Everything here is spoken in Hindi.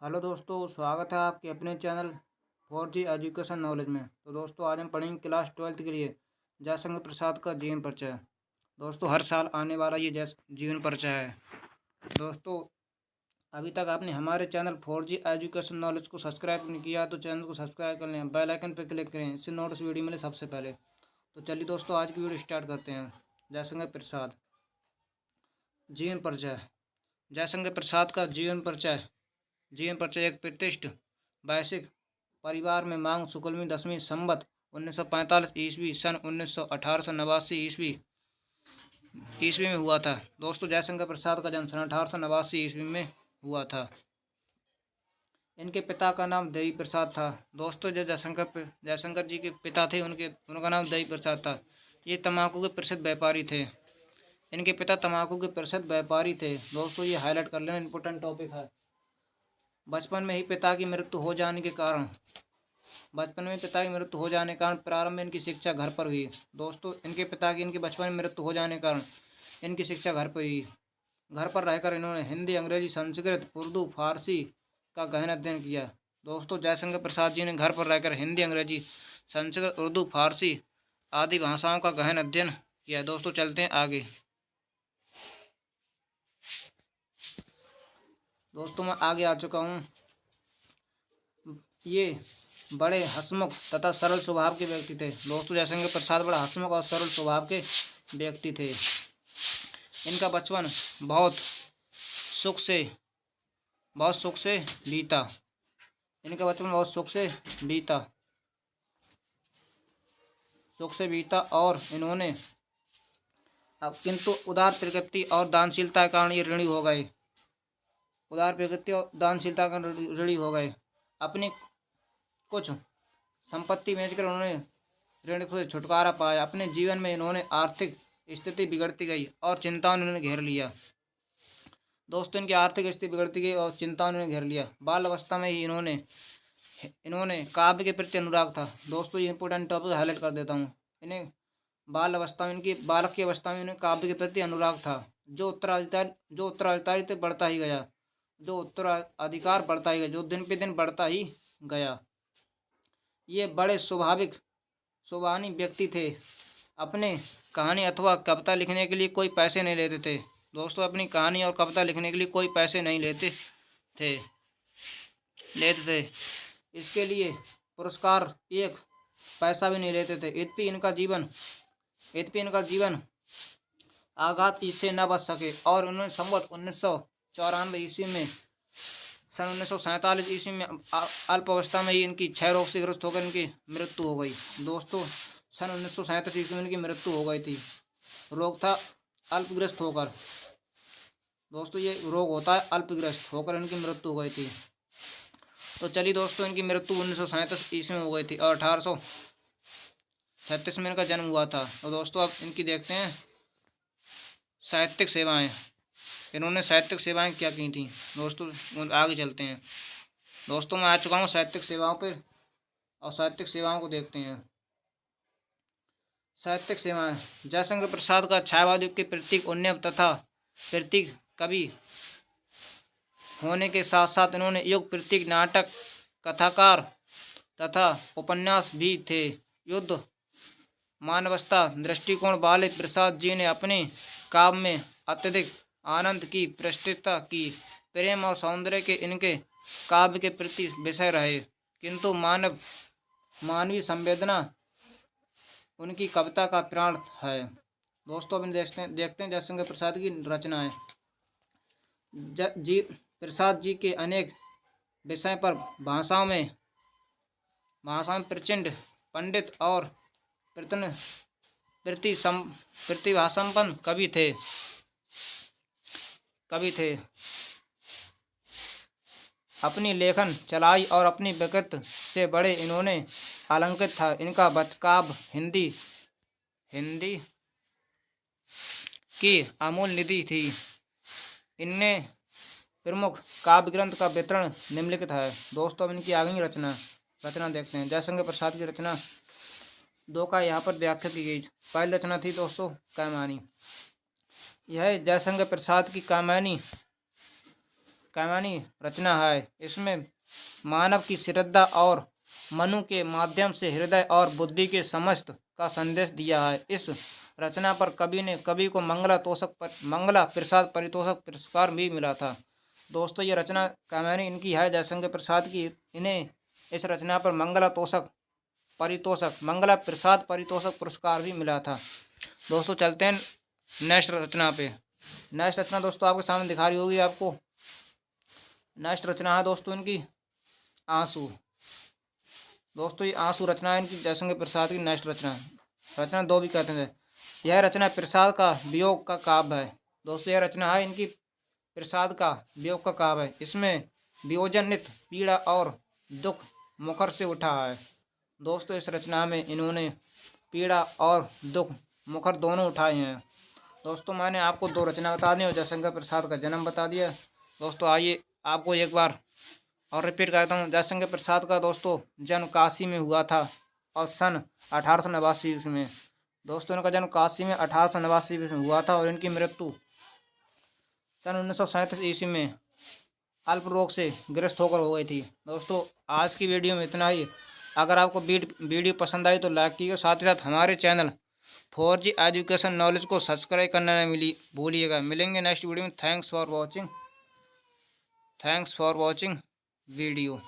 हेलो दोस्तों, स्वागत है आपके अपने चैनल 4G एजुकेशन नॉलेज में। तो दोस्तों, आज हम पढ़ेंगे क्लास 12th के लिए जयशंकर प्रसाद का जीवन परिचय। दोस्तों, हर साल आने वाला ये जीवन परिचय है। दोस्तों, अभी तक आपने हमारे चैनल 4G एजुकेशन नॉलेज को सब्सक्राइब नहीं किया तो चैनल को सब्सक्राइब कर लें, बेल आइकन पर क्लिक करें, इससे नोटिस वीडियो मिले सबसे पहले। तो चलिए दोस्तों, आज की वीडियो स्टार्ट करते हैं। जयशंकर प्रसाद जीवन परिचय। जयशंकर प्रसाद का जीवन परिचय एक प्रतिष्ठित वैश्विक परिवार में मांग सुकुलमी 10वीं संवत 1945 ईस्वी सन 1889 ईस्वी में हुआ था। दोस्तों, जयशंकर प्रसाद का जन्म सन 1889 ईस्वी में हुआ था। इनके पिता का नाम देवी प्रसाद था। दोस्तों, जो जयशंकर जी के पिता थे उनका नाम देवी प्रसाद था। ये तम्बाकू के प्रसिद्ध व्यापारी थे। इनके पिता तम्बाकू के प्रसिद्ध व्यापारी थे। दोस्तों, ये हाईलाइट कर लेना, इंपॉर्टेंट टॉपिक है। बचपन में पिता की मृत्यु हो जाने के कारण प्रारंभ में इनकी शिक्षा घर पर हुई। दोस्तों, इनके बचपन में मृत्यु हो जाने के कारण इनकी शिक्षा घर पर हुई। घर पर रहकर इन्होंने हिंदी, अंग्रेजी, संस्कृत, उर्दू, फारसी का गहन अध्ययन किया। दोस्तों, जयशंकर प्रसाद जी ने घर पर रहकर हिंदी, अंग्रेजी, संस्कृत, उर्दू, फारसी आदि भाषाओं का गहन अध्ययन किया। दोस्तों, चलते हैं आगे। दोस्तों, मैं आगे आ चुका हूँ। ये बड़े हंसमुख तथा सरल स्वभाव के व्यक्ति थे। दोस्तों, जयशंकर प्रसाद बड़ा हंसमुख और सरल स्वभाव के व्यक्ति थे। इनका बचपन बहुत सुख से बीता। और इन्होंने अब किंतु उदार प्रकृति और दानशीलता के कारण ये ऋणी हो गए। अपनी कुछ संपत्ति बेचकर उन्होंने ऋण से छुटकारा पाया। अपने जीवन में इन्होंने आर्थिक स्थिति बिगड़ती गई और चिंताओं ने उन्हें घेर लिया। दोस्तों, इनकी आर्थिक स्थिति बिगड़ती गई और चिंताओं ने घेर लिया। बाल अवस्था में ही इन्होंने काव्य के प्रति अनुराग था। दोस्तों, ये इंपॉर्टेंट टॉपिक हाईलाइट कर देता हूँ। इन्हें बालक की अवस्था में इन्हें काव्य के प्रति अनुराग था, जो उत्तराधिकारी तक बढ़ता ही गया, जो दिन पे दिन बढ़ता ही गया। ये बड़े स्वभावी व्यक्ति थे। अपने कहानी अथवा कविता लिखने के लिए कोई पैसे नहीं लेते थे। दोस्तों, अपनी कहानी और कविता लिखने के लिए कोई पैसे नहीं लेते थे। इसके लिए पुरस्कार एक पैसा भी नहीं लेते थे। यद्यपि इनका जीवन आघात से न बच सके और उन्होंने संवत 1994 ईस्वी में सन 1947 ईस्वी में अल्प अवस्था में ही इनकी क्षय रोग से ग्रस्त होकर इनकी मृत्यु हो गई। दोस्तों, सन 1937 ईस्वी में इनकी मृत्यु हो गई थी। रोग था अल्पग्रस्त होकर। दोस्तों, ये रोग होता है अल्पग्रस्त होकर इनकी मृत्यु हो गई थी। तो चलिए दोस्तों, इनकी मृत्यु 1937 ईस्वी में हो गई थी और 1836 में इनका जन्म हुआ था। तो दोस्तों, अब इनकी देखते हैं साहित्यिक सेवाएं। इन्होंने साहित्यिक सेवाएं क्या की थी। दोस्तों, आगे चलते हैं। दोस्तों, मैं आ चुका हूँ साहित्यिक सेवाओं पर और साहित्यिक सेवाओं को देखते हैं। साहित्यिक सेवाएं। जयशंकर प्रसाद का छायावाद युग के प्रतीक उन्नय तथा प्रतीक कवि होने के साथ साथ इन्होंने युग प्रतीक नाटक, कथाकार तथा उपन्यास भी थे। युद्ध मानवता दृष्टिकोण वाले प्रसाद जी ने अपने काव्य में अत्यधिक आनंद की प्रस्तुतता की। प्रेम और सौंदर्य के इनके काव्य के प्रति विषय रहे, किंतु मानवीय संवेदना उनकी कविता का प्राण है। दोस्तों, अब देखते हैं जयशंकर प्रसाद की रचनाएं। प्रसाद जी के अनेक विषय पर भाषाओं में प्रचंड पंडित और प्रतिभासंपन्न कवि थे। अपनी लेखन चलाई और अपनी व्यक्तित्व से बड़े इन्होंने अलंकृत था। इनका काव्य हिंदी की अमूल निधि थी। इनने प्रमुख काव्य ग्रंथ का वितरण निम्नलिखित है। दोस्तों, अब इनकी आगे रचना देखते हैं। जयशंकर प्रसाद की रचना दो का यहाँ पर व्याख्या की गई। पहली रचना थी दोस्तों कामायनी। यह जयशंकर प्रसाद की कामायनी कहानी रचना है। इसमें मानव की श्रद्धा और मनु के माध्यम से हृदय और बुद्धि के समस्त का संदेश दिया है। इस रचना पर कवि ने कवि को मंगला प्रसाद पारितोषिक पुरस्कार भी मिला था। दोस्तों ये रचना कहानी इनकी है जयशंकर प्रसाद की। इन्हें इस रचना पर मंगला प्रसाद पारितोषिक पुरस्कार भी मिला था। दोस्तों चलते हैं नेक्स्ट रचना पे। नेक्स्ट रचना दोस्तों आपके सामने दिखा रही होगी आपको। नेक्स्ट रचना है दोस्तों इनकी आंसू। दोस्तों ये आंसू रचना है इनकी जयशंकर प्रसाद की। नेक्स्ट रचना 2 भी कहते हैं। यह रचना प्रसाद का वियोग का काव्य है। दोस्तों यह रचना है इनकी प्रसाद का वियोग का काव्य है। इसमें वियोजनित पीड़ा और दुख मुखर से उठा है। दोस्तों इस रचना में इन्होंने पीड़ा और दुख मुखर दोनों उठाए हैं। दोस्तों मैंने आपको 2 रचना बता दी और जयशंकर प्रसाद का जन्म बता दिया। दोस्तों आइए आपको एक बार और रिपीट करता हूँ। जयशंकर प्रसाद का दोस्तों जन्म काशी में हुआ था और सन 1889 ईस्वी में। दोस्तों इनका जन्म काशी में 1889 ईस्वी में हुआ था और इनकी मृत्यु सन 1937 ईस्वी में अल्प रोग से ग्रस्त होकर हो गई थी। दोस्तों आज की वीडियो में इतना ही। अगर आपको वीडियो पसंद आई तो लाइक कीजिए। साथ ही साथ हमारे चैनल 4G एजुकेशन नॉलेज को सब्सक्राइब करना नहीं भूलिएगा। मिलेंगे नेक्स्ट वीडियो में। Thanks for watching video.